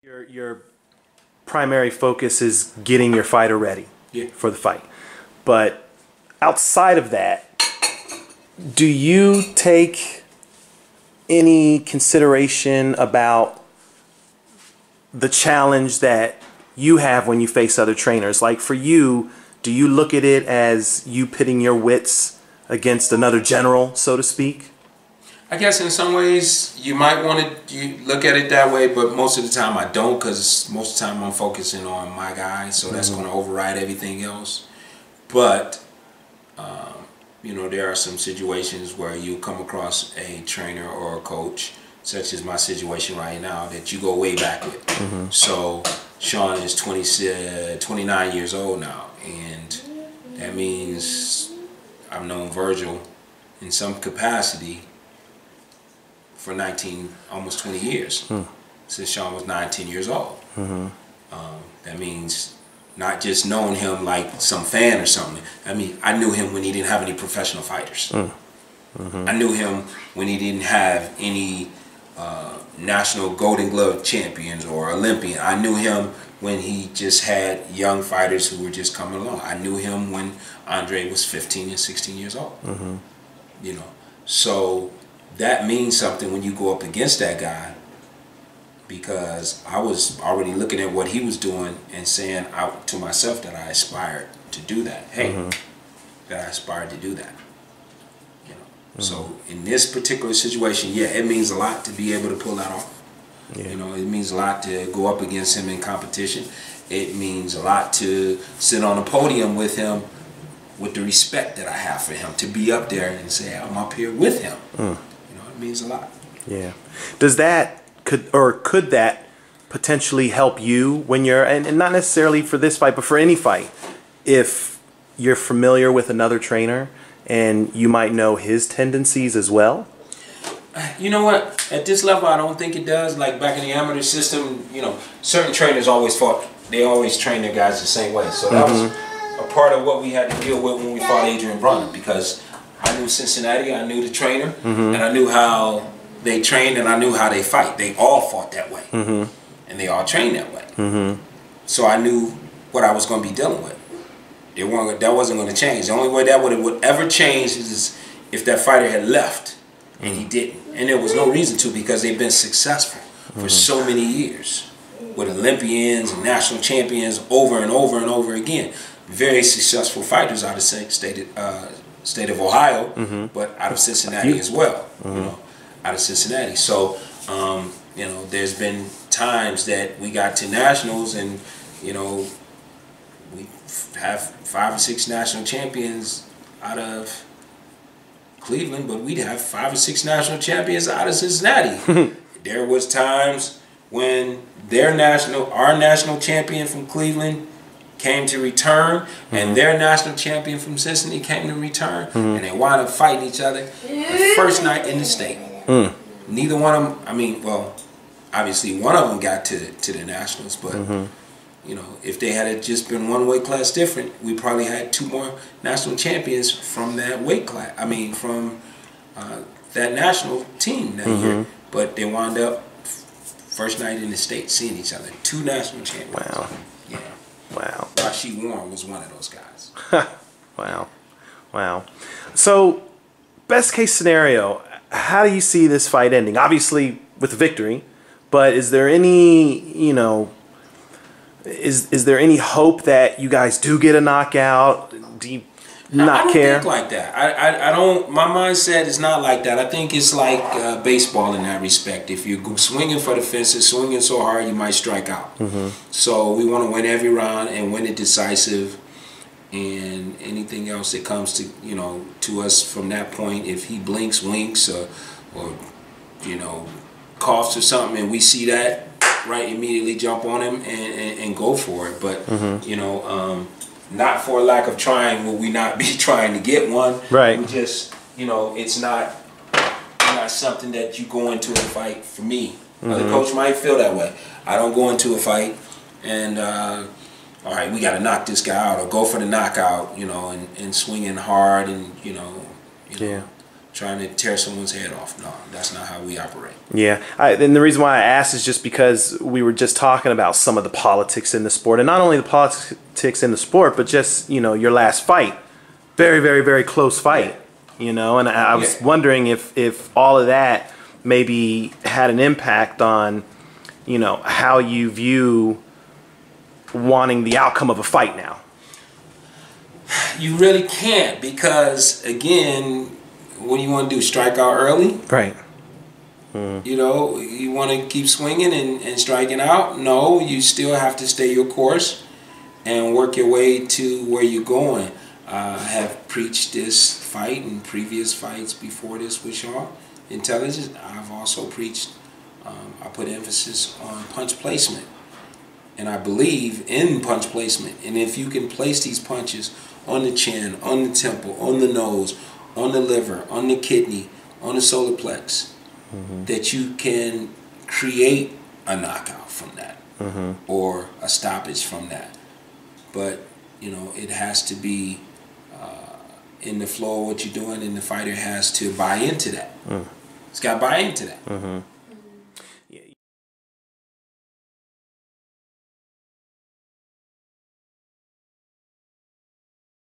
Your primary focus is getting your fighter ready for the fight. But outside of that, do you take any consideration about the challenge that you have when you face other trainers? Like for you, do you look at it as you pitting your wits against another general, so to speak? I guess in some ways you might want to look at it that way, but most of the time I don't, because most of the time I'm focusing on my guy, so that's going to override everything else. But you know, there are some situations where you come across a trainer or a coach, such as my situation right now, that you go way back with. So Sean is 29 years old now, and that means I've known Virgil in some capacity for almost 20 years, since Sean was 19 years old. That means not just knowing him like some fan or something. I mean, I knew him when he didn't have any professional fighters. I knew him when he didn't have any national Golden Glove champions or Olympian. I knew him when he just had young fighters who were just coming along. I knew him when Andre was 15 and 16 years old. You know, so that means something when you go up against that guy, because I was already looking at what he was doing and saying out to myself that I aspired to do that. Hey, that I aspired to do that. You know, so in this particular situation, yeah, it means a lot to be able to pull that off. You know, it means a lot to go up against him in competition. It means a lot to sit on a podium with him, with the respect that I have for him, to be up there and say I'm up here with him. You know, it means a lot. Yeah. Does that could that potentially help you when you're, and not necessarily for this fight, but for any fight, if you're familiar with another trainer and you might know his tendencies as well? You know what? At this level, I don't think it does. Like back in the amateur system, you know, certain trainers always train their guys the same way. So that was a part of what we had to deal with when we fought Adrian Bronner, because I knew Cincinnati, I knew the trainer, and I knew how they trained, and I knew how they fight. They all fought that way, and they all trained that way. So I knew what I was going to be dealing with. That wasn't going to change. The only way that would ever change is if that fighter had left, and he didn't. And there was no reason to, because they've been successful for so many years with Olympians and national champions over and over and over again. Very successful fighters out of the state of Ohio, but out of Cincinnati as well. You know, out of Cincinnati. So, you know, there's been times that we got to nationals, and you know, we have 5 or 6 national champions out of Cleveland, but we'd have 5 or 6 national champions out of Cincinnati. There was times when our national champion from Cleveland came to return, and their national champion from Cincinnati came to return, and they wound up fighting each other the first night in the state. Neither one of them, I mean, well, obviously one of them got to the nationals, but you know, if they had just been one weight class different, we probably had 2 more national champions from that weight class. I mean, from that national team that year. But they wound up first night in the state seeing each other. 2 national champions. Wow. Yeah. Wow. Rashid Warren was one of those guys. Wow. Wow. So, best case scenario, how do you see this fight ending? Obviously with victory, but is there any, you know, is there any hope that you guys do get a knockout? Do you not care? I don't think like that. I don't. My mindset is not like that. I think it's like baseball in that respect. If you're swinging for the fences, swinging so hard, you might strike out. So we want to win every round and win it decisive. And anything else that comes to, you know, to us from that point, if he blinks, winks, or you know, coughs or something, and we see that, right, immediately jump on him and go for it. But you know, not for a lack of trying will we not be trying to get one. Right. We just, you know, it's not something that you go into a fight. For me, the coach might feel that way. I don't go into a fight and all right, we got to knock this guy out, or go for the knockout, you know, and swinging hard, and you know, trying to tear someone's head off. No, that's not how we operate. Yeah, and the reason why I asked is just because we were just talking about some of the politics in the sport, and not only the politics in the sport, but just, you know, your last fight, very, very, very close fight, you know, and I was wondering if all of that maybe had an impact on, you know, how you view wanting the outcome of a fight now. You really can't, because again, what do you want to do? Strike out early? Right. You know, you want to keep swinging and striking out? No, you still have to stay your course and work your way to where you're going. I have preached this fight and previous fights before this with Shaw Intelligence. I've also preached, I put emphasis on punch placement. And I believe in punch placement. And if you can place these punches on the chin, on the temple, on the nose, on the liver, on the kidney, on the solar plex, that you can create a knockout from that, or a stoppage from that. But, you know, it has to be in the flow of what you're doing, and the fighter has to buy into that. It's got to buy into that.